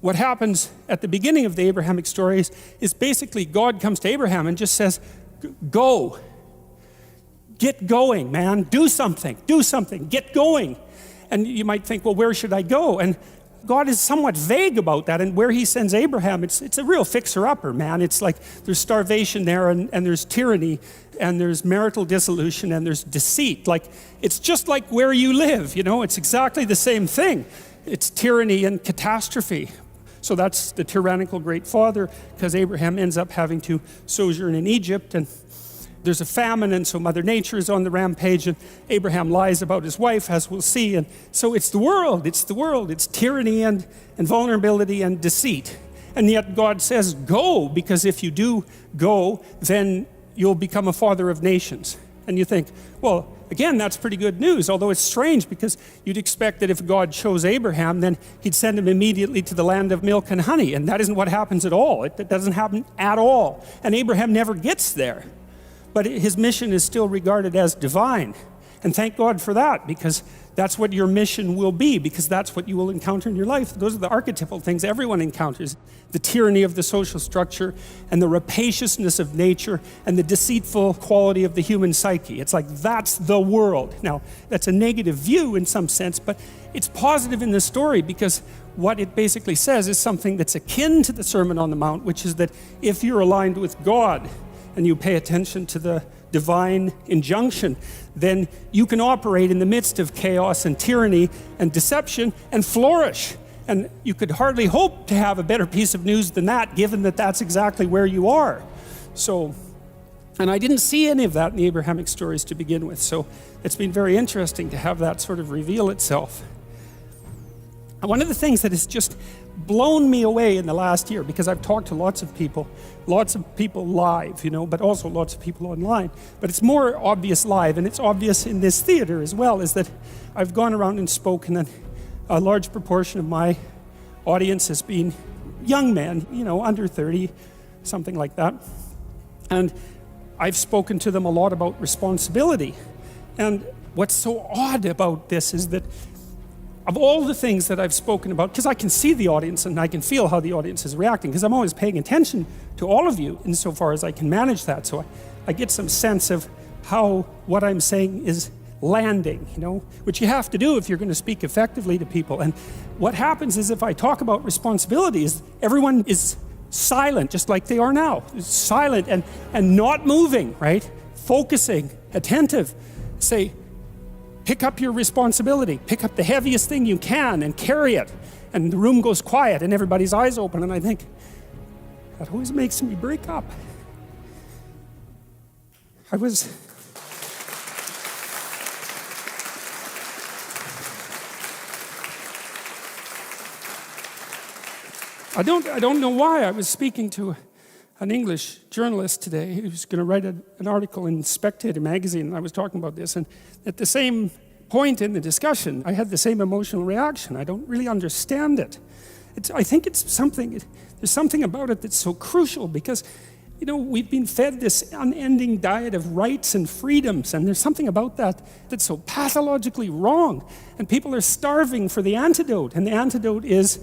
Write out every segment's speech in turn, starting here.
what happens at the beginning of the Abrahamic stories is basically God comes to Abraham and just says, go. Get going, man. Do something. Get going. And you might think, well, where should I go? And God is somewhat vague about that. And where he sends Abraham, it's a real fixer-upper, man. It's like there's starvation there, and there's tyranny, and there's marital dissolution, and there's deceit. Like, it's just like where you live, It's exactly the same thing. It's tyranny and catastrophe. So that's the tyrannical great father, because Abraham ends up having to sojourn in Egypt, and there's a famine, and so Mother Nature is on the rampage, and Abraham lies about his wife, as we'll see. And so it's the world. It's tyranny and vulnerability and deceit. And yet God says, go, because if you do go, then you'll become a father of nations. And you think, well, again, that's pretty good news, although it's strange, because you'd expect that if God chose Abraham, then he'd send him immediately to the land of milk and honey. And that isn't what happens at all. It doesn't happen at all. And Abraham never gets there. But his mission is still regarded as divine. And thank God for that, because that's what your mission will be, because that's what you will encounter in your life. Those are the archetypal things everyone encounters. The tyranny of the social structure, and the rapaciousness of nature, and the deceitful quality of the human psyche. It's like, that's the world. Now, that's a negative view in some sense, but it's positive in the story, because what it basically says is something that's akin to the Sermon on the Mount, which is that if you're aligned with God, and you pay attention to the divine injunction, then you can operate in the midst of chaos and tyranny and deception and flourish. And you could hardly hope to have a better piece of news than that, given that that's exactly where you are. So, and I didn't see any of that in the Abrahamic stories to begin with, so it's been very interesting to have that sort of reveal itself. And one of the things that has just blown me away in the last year, because I've talked to lots of people live, but also lots of people online. But it's more obvious live, and it's obvious in this theater as well, is that I've gone around and spoken, and a large proportion of my audience has been young men, under 30, something like that. And I've spoken to them a lot about responsibility. And what's so odd about this is that of all the things that I've spoken about, because I can see the audience and I can feel how the audience is reacting, because I'm always paying attention to all of you insofar as I can manage that. So I get some sense of how what I'm saying is landing, which you have to do if you're going to speak effectively to people. And what happens is if I talk about responsibilities, everyone is silent, just like they are now. It's silent and not moving, right? Focusing, attentive. Say, pick up your responsibility. Pick up the heaviest thing you can and carry it. And the room goes quiet and everybody's eyes open. And I think, that always makes me break up. I don't know why. I was speaking to an English journalist today who was going to write an article in Spectator magazine, and I was talking about this, and at the same point in the discussion, I had the same emotional reaction. I don't really understand it. I think there's something about it that's so crucial, because we've been fed this unending diet of rights and freedoms, and there's something about that that's so pathologically wrong, and people are starving for the antidote, and the antidote is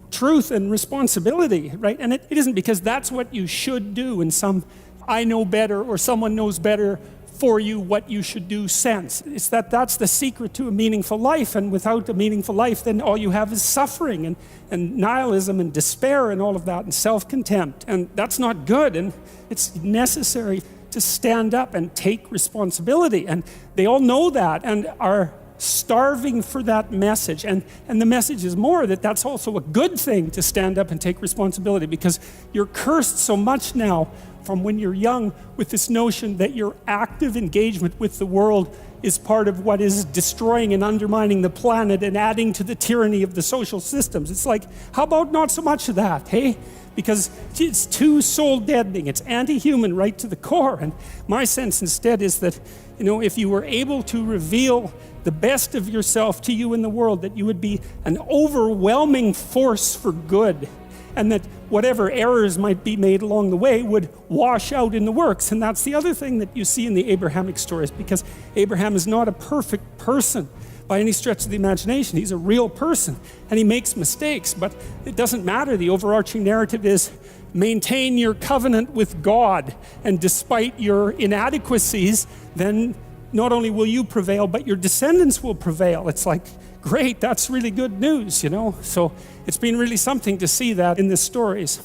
truth and responsibility, right? And it isn't because that's what you should do in some I know better or someone knows better for you what you should do sense. It's that's the secret to a meaningful life, and without a meaningful life, then all you have is suffering and nihilism and despair and all of that, and self-contempt, and that's not good. And it's necessary to stand up and take responsibility, and they all know that and are starving for that message. And the message is more that that's also a good thing, to stand up and take responsibility, because you're cursed so much now from when you're young with this notion that your active engagement with the world is part of what is destroying and undermining the planet and adding to the tyranny of the social systems. It's like, how about not so much of that, hey? Because it's too soul-deadening. It's anti-human right to the core. And my sense instead is that, if you were able to reveal the best of yourself to you in the world, that you would be an overwhelming force for good, and that whatever errors might be made along the way would wash out in the works. And that's the other thing that you see in the Abrahamic stories, because Abraham is not a perfect person, by any stretch of the imagination. He's a real person, and he makes mistakes, but it doesn't matter. The overarching narrative is maintain your covenant with God, and despite your inadequacies, then not only will you prevail, but your descendants will prevail. It's like, great, that's really good news, you know? So it's been really something to see that in the stories.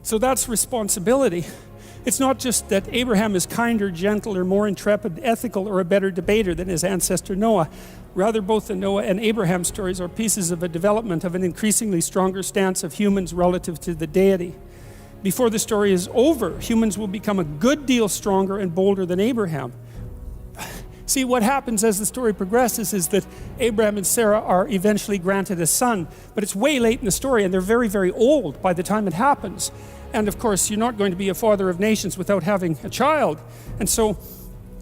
So that's responsibility. It's not just that Abraham is kinder, gentler, more intrepid, ethical, or a better debater than his ancestor Noah. Rather, both the Noah and Abraham stories are pieces of a development of an increasingly stronger stance of humans relative to the deity. Before the story is over, humans will become a good deal stronger and bolder than Abraham. See, what happens as the story progresses is that Abraham and Sarah are eventually granted a son, but it's way late in the story, and they're very, very old by the time it happens. And of course, you're not going to be a father of nations without having a child. And so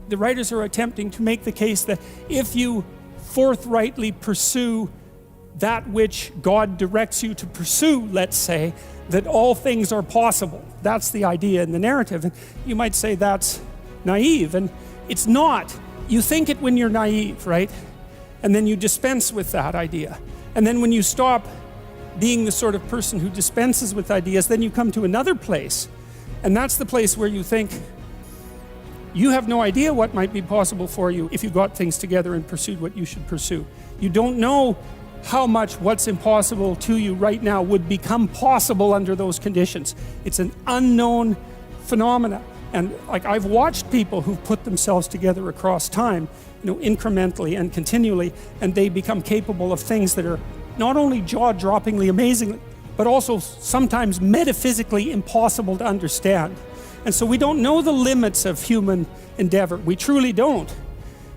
the writers are attempting to make the case that if you forthrightly pursue that which God directs you to pursue, let's say, that all things are possible. That's the idea in the narrative. And you might say that's naive, and it's not. You think it when you're naive, right? And then you dispense with that idea. And then when you stop being the sort of person who dispenses with ideas, then you come to another place. And that's the place where you think you have no idea what might be possible for you if you got things together and pursued what you should pursue. You don't know how much what's impossible to you right now would become possible under those conditions. It's an unknown phenomena. And like, I've watched people who've put themselves together across time, incrementally and continually, and they become capable of things that are not only jaw-droppingly amazing, but also sometimes metaphysically impossible to understand. And so we don't know the limits of human endeavor. We truly don't.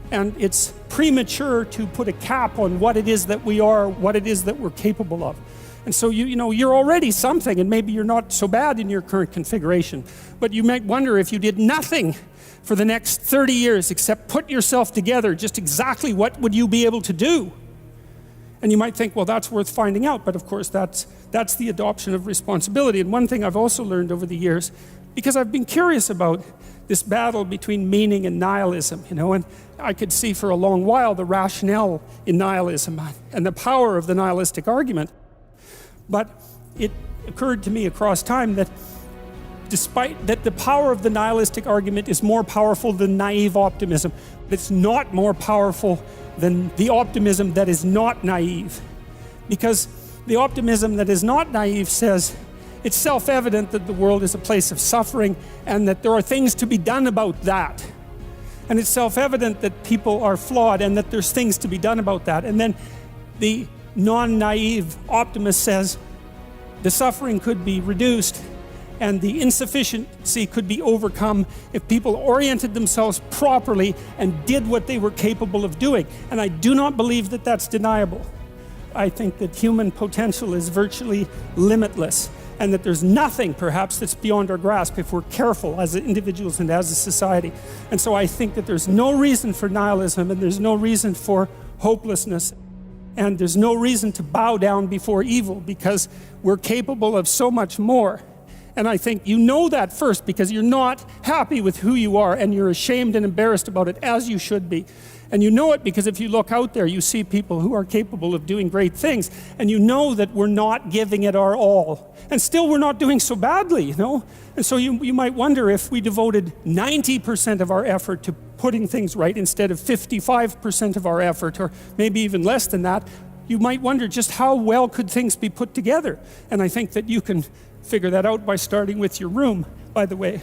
And it's premature to put a cap on what it is that we are, what it is that we're capable of. And so you're already something, and maybe you're not so bad in your current configuration. But you might wonder, if you did nothing for the next 30 years except put yourself together, just exactly what would you be able to do? And you might think, well, that's worth finding out. But of course, that's the adoption of responsibility. And one thing I've also learned over the years, because I've been curious about this battle between meaning and nihilism, and I could see for a long while the rationale in nihilism and the power of the nihilistic argument. But it occurred to me across time that despite that the power of the nihilistic argument is more powerful than naive optimism, it's not more powerful than the optimism that is not naive. Because the optimism that is not naive says it's self-evident that the world is a place of suffering and that there are things to be done about that. And it's self-evident that people are flawed and that there's things to be done about that. And then the non-naive optimist says the suffering could be reduced and the insufficiency could be overcome if people oriented themselves properly and did what they were capable of doing. And I do not believe that that's deniable. I think that human potential is virtually limitless, and that there's nothing perhaps that's beyond our grasp if we're careful as individuals and as a society. And so I think that there's no reason for nihilism, and there's no reason for hopelessness. And there's no reason to bow down before evil, because we're capable of so much more. And I think you know that first, because you're not happy with who you are, and you're ashamed and embarrassed about it, as you should be. And you know it because if you look out there, you see people who are capable of doing great things, and you know that we're not giving it our all. And still we're not doing so badly, And so you might wonder, if we devoted 90% of our effort to putting things right instead of 55% of our effort, or maybe even less than that, you might wonder just how well could things be put together. And I think that you can figure that out by starting with your room, by the way.